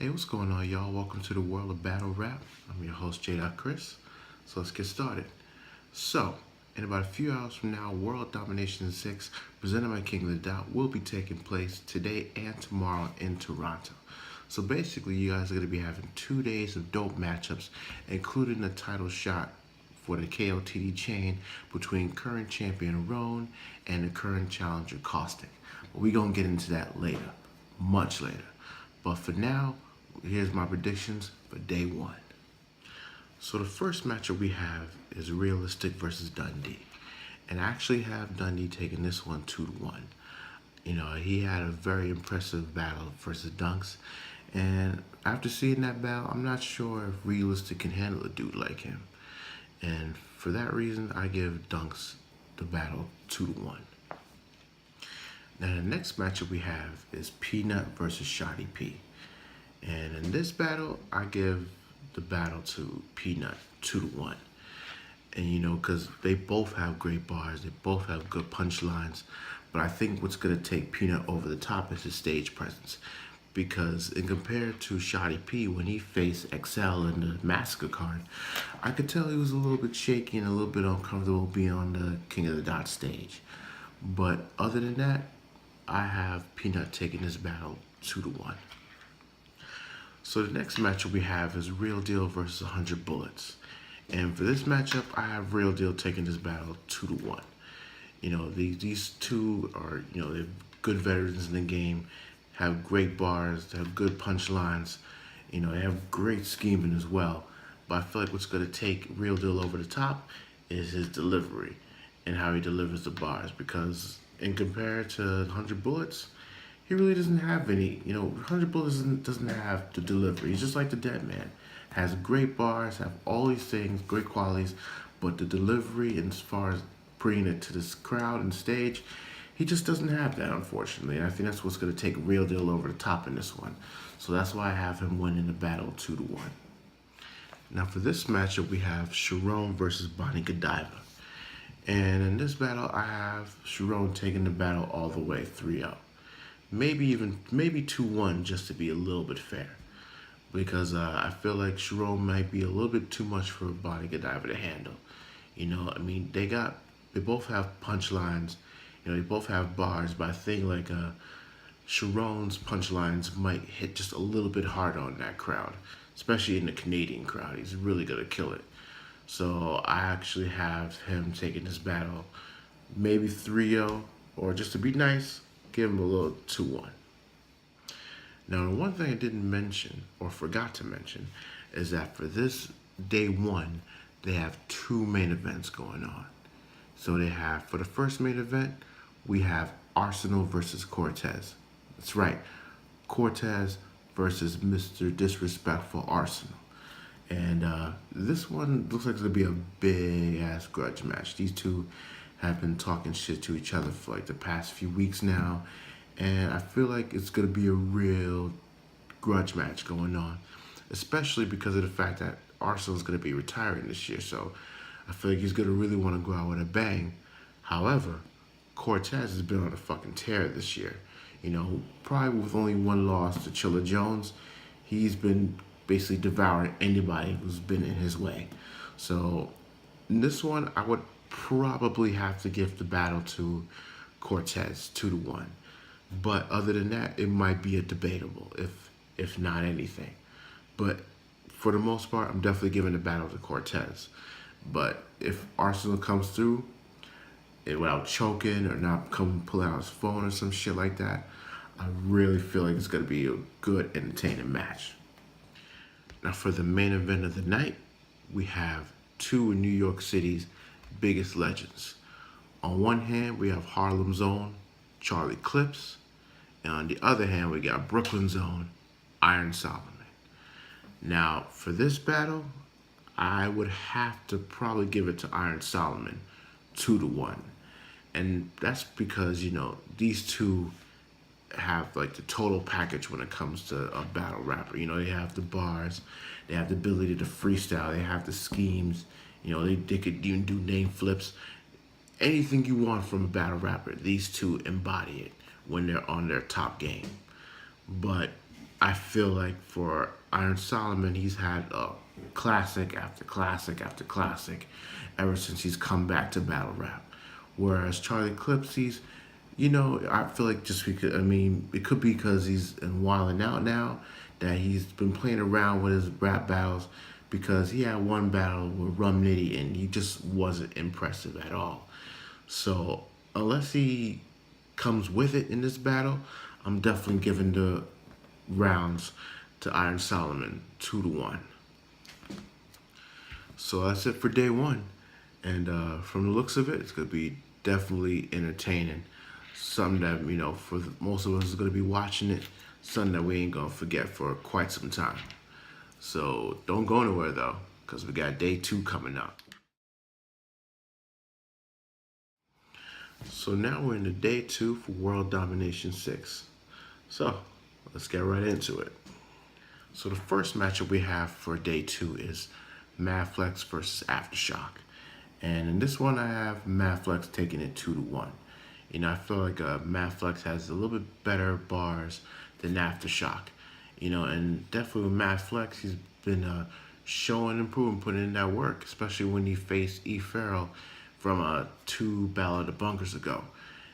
Hey, what's going on, y'all? Welcome to the world of battle rap. I'm your host, J.Chris. So let's get started. So, in about a few hours from now, World Domination 6, presented by King of the Dot, will be taking place today and tomorrow in Toronto. So basically, you guys are going to be having 2 days of dope matchups, including the title shot for the Kotd'S chain between current champion Roan and the current challenger Kotd'S. But we're going to get into that later, much later. But for now, here's my predictions for day one. So the first matchup we have is Realistic versus Dundee. And I actually have Dundee taking this one 2-1. You know, he had a very impressive battle versus Dunks. And after seeing that battle, I'm not sure if Realistic can handle a dude like him. And for that reason, I give Dunks the battle 2-1. Now the next matchup we have is Peanut versus Shoddy P. And in this battle, I give the battle to Peanut 2-1. And you know, because they both have great bars, they both have good punchlines. But I think what's going to take Peanut over the top is his stage presence. Because in compared to Shoddy P, when he faced XL in the Massacre card, I could tell he was a little bit shaky and a little bit uncomfortable being on the King of the Dot stage. But other than that, I have Peanut taking this battle 2-1. So the next matchup we have is Real Deal versus 100 Bullets. And for this matchup, I have Real Deal taking this battle 2-1. You know, these two are, you know, they're good veterans in the game, have great bars, they have good punchlines, you know, they have great scheming as well. But I feel like what's going to take Real Deal over the top is his delivery and how he delivers the bars. Because in compared to 100 Bullets, he really doesn't have any, you know, 100 Bullets doesn't have the delivery. He's just like the Dead Man. Has great bars, have all these things, great qualities, but the delivery, and as far as bringing it to this crowd and stage, he just doesn't have that, unfortunately. And I think that's what's going to take Real Deal over the top in this one. So that's why I have him winning the battle 2-1. Now for this matchup, we have Sharon versus Bonnie Godiva. And in this battle, I have Sharon taking the battle all the way 3-0. Maybe 2-1 just to be a little bit fair. Because I feel like Sharon might be a little bit too much for Bonnie Godiva to handle. You know, I mean, they both have punchlines. You know, they both have bars, but I think like Sharon's punchlines might hit just a little bit harder on that crowd, especially in the Canadian crowd. He's really gonna kill it. So I actually have him taking this battle, maybe 3-0, or just to be nice, give him a little 2-1. Now, the one thing I didn't mention, or forgot to mention, is that for this day one, they have 2 main events going on. So they have, for the first main event, we have Arsenal versus Kotd'S. That's right, Kotd'S versus Mr. Disrespectful Arsenal. And this one looks like it's going to be a big-ass grudge match. These two have been talking shit to each other for like the past few weeks now. And I feel like it's going to be a real grudge match going on, especially because of the fact that Arsenal's going to be retiring this year. So I feel like he's going to really want to go out with a bang. However, Kotd'S has been on a fucking tear this year. You know, probably with only one loss to Chilla Jones, he's been basically devouring anybody who's been in his way. So in this one, I would probably have to give the battle to Kotd'S 2-1. But other than that, it might be a debatable, if not anything. But for the most part, I'm definitely giving the battle to Kotd'S. But if Arsenal comes through without choking or not pulling out his phone or some shit like that, I really feel like it's going to be a good, entertaining match. Now for the main event of the night, we have 2 of New York City's biggest legends. On one hand, we have Harlem's own Charlie Clips. And on the other hand, we got Brooklyn's own Iron Solomon. Now, for this battle, I would have to probably give it to Iron Solomon 2-1. And that's because, you know, these two have like the total package when it comes to a battle rapper. You know, they have the bars, they have the ability to freestyle, they have the schemes, you know, they could even do name flips. Anything you want from a battle rapper, these two embody it when they're on their top game. But I feel like for Iron Solomon, he's had a classic after classic after classic ever since he's come back to battle rap. Whereas Charlie Clips, I feel like just because, it could be because he's in wilding out now, that he's been playing around with his rap battles because he had one battle with Rum Nitty and he just wasn't impressive at all. So unless he comes with it in this battle, I'm definitely giving the rounds to Iron Solomon 2-1. So that's it for day one. And from the looks of it, it's going to be definitely entertaining. Something that, for most of us is going to be watching it. Something that we ain't going to forget for quite some time. So don't go nowhere, though, because we got day two coming up. So now we're into day two for World Domination 6. So let's get right into it. So the first matchup we have for day two is Madflex versus Aftershock. And in this one, I have Madflex taking it 2-1. I feel like Madflex has a little bit better bars than Aftershock. And definitely with Madflex, he's been showing improvement, putting in that work, especially when he faced E. Farrell from 2 Battle of the Bunkers ago.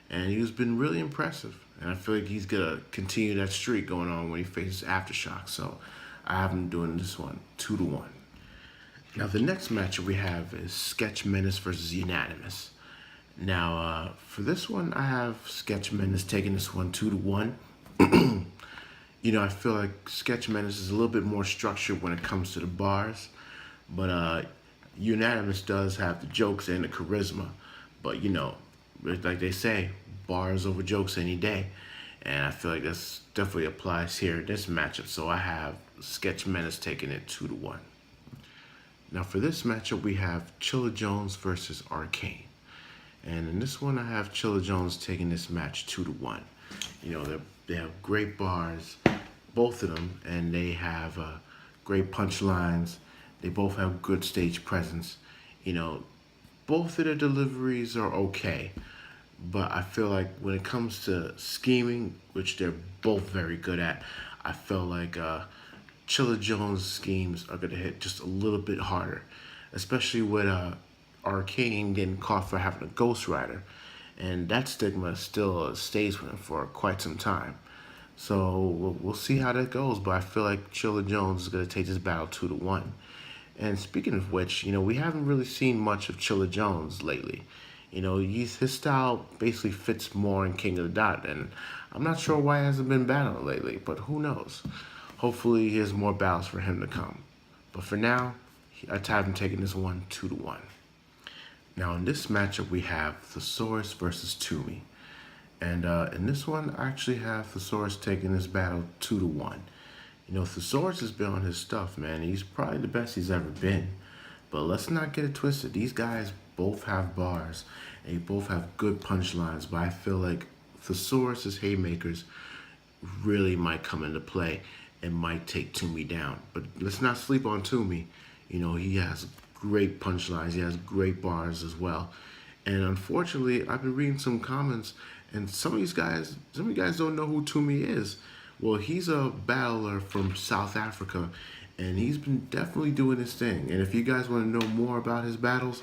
And he's been really impressive. And I feel like he's going to continue that streak going on when he faces Aftershock. So I have him doing this one 2-1. Now, the next matchup we have is Sketch Menace versus Unanimous. Now, for this one, I have Sketch Menace taking this one 2-1. I feel like Sketch Menace is a little bit more structured when it comes to the bars. But Unanimous does have the jokes and the charisma. But, like they say, bars over jokes any day. And I feel like this definitely applies here in this matchup. So I have Sketch Menace taking it 2-1. Now for this matchup, we have Chilla Jones versus Arcane. And in this one, I have Chilla Jones taking this match 2-1. They have great bars, both of them, and they have great punchlines. They both have good stage presence. Both of their deliveries are okay. But I feel like when it comes to scheming, which they're both very good at, I feel like Chilla Jones' schemes are going to hit just a little bit harder, especially with Arcane getting caught for having a ghostwriter. And that stigma still stays with him for quite some time. So we'll see how that goes, but I feel like Chilla Jones is going to take this battle 2-1. And speaking of which, we haven't really seen much of Chilla Jones lately. His style basically fits more in King of the Dot, and I'm not sure why he hasn't been battling lately, but who knows. Hopefully there's more battles for him to come. But for now, I have him taking this one 2-1. Now in this matchup, we have Thesaurus versus Toomey. And in this one, I actually have Thesaurus taking this battle 2-1. Thesaurus has been on his stuff, man. He's probably the best he's ever been. But let's not get it twisted. These guys both have bars. And they both have good punchlines. But I feel like Thesaurus' haymakers really might come into play and might take Toomey down. But let's not sleep on Toomey. He has great punchlines. He has great bars as well. And unfortunately, I've been reading some comments, and some of you guys don't know who Toomey is. Well, he's a battler from South Africa, and he's been definitely doing his thing. And if you guys want to know more about his battles,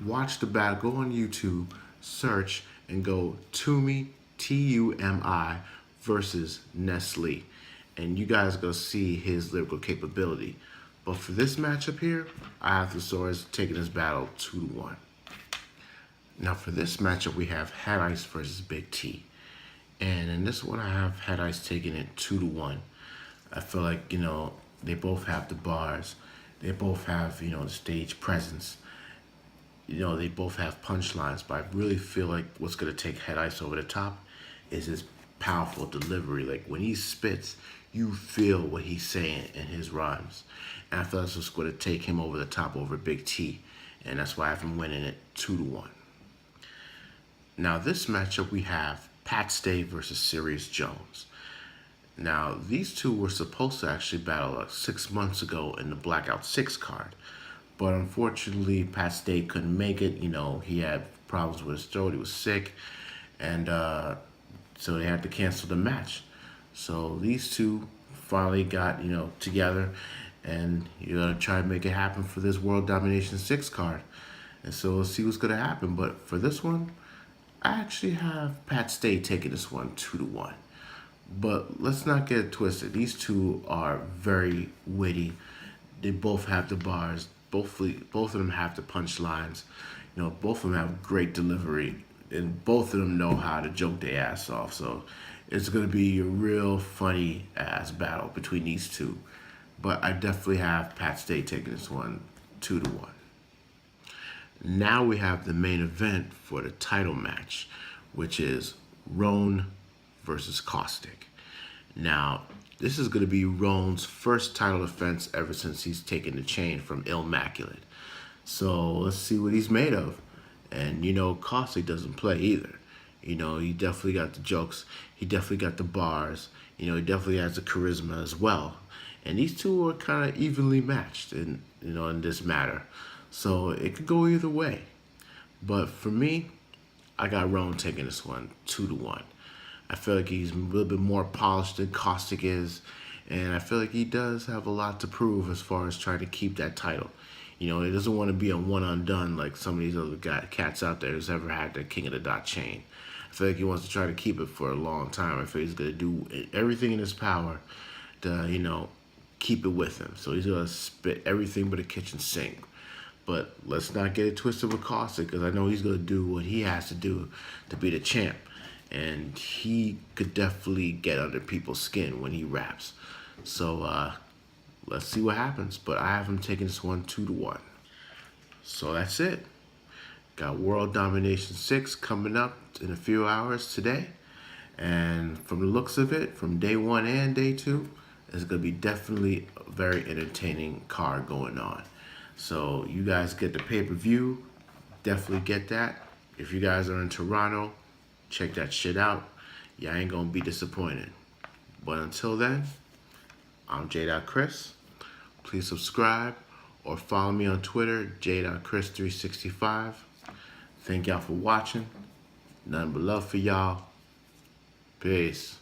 watch the battle. Go on YouTube, search, and go Toomey, T-U-M-I, versus Nestle. And you guys go see his lyrical capability. But for this matchup here, I have Thesaurus taking this battle 2-1. Now for this matchup, we have Hat Ice versus Big T. And in this one, I have Hat Ice taking it 2-1. I feel like, they both have the bars. They both have, the stage presence. They both have punchlines. But I really feel like what's going to take Hat Ice over the top is his powerful delivery. Like when he spits, you feel what he's saying in his rhymes. And I feel that's what's going to take him over the top over Big T. And that's why I have him winning it 2-1. Now this matchup, we have Pat Stay versus Serious Jones. Now, these two were supposed to actually battle 6 months ago in the Blackout 6 card. But unfortunately, Pat Stay couldn't make it. He had problems with his throat. He was sick. And so they had to cancel the match. So these two finally got, together, and you're gonna try to make it happen for this World Domination 6 card. And so we'll see what's gonna happen. But for this one, I actually have Pat Stay taking this one 2-1. But let's not get it twisted. These two are very witty. They both have the bars. Both of them have the punchlines. Both of them have great delivery, and both of them know how to joke their ass off. So it's gonna be a real funny ass battle between these two. But I definitely have Pat Stay taking this one 2-1. Now we have the main event for the title match, which is Roan versus Caustic. Now, this is going to be Roan's first title defense ever since he's taken the chain from Immaculate. So let's see what he's made of. And Caustic doesn't play either. He definitely got the jokes. He definitely got the bars. He definitely has the charisma as well. And these two are kind of evenly matched in this matter. So it could go either way. But for me, I got Roan taking this one 2-1. I feel like he's a little bit more polished than Caustic is. And I feel like he does have a lot to prove as far as trying to keep that title. He doesn't want to be a one and done like some of these other cats out there who's ever had the King of the Dot chain. I feel like he wants to try to keep it for a long time. I feel he's going to do everything in his power to, keep it with him. So he's going to spit everything but a kitchen sink. But let's not get it twisted with Caustic, because I know he's going to do what he has to do to be the champ. And he could definitely get under people's skin when he raps. So let's see what happens. But I have him taking this one 2-1. So that's it. Got World Domination 6 coming up in a few hours today. And from the looks of it, from day 1 and day 2, it's going to be definitely a very entertaining card going on. So you guys get the pay-per-view. Definitely get that. If you guys are in Toronto, check that shit out. Y'all ain't going to be disappointed. But until then, I'm J.Chris. Please subscribe or follow me on Twitter, J.Chris365. Thank y'all for watching. Nothing but love for y'all. Peace.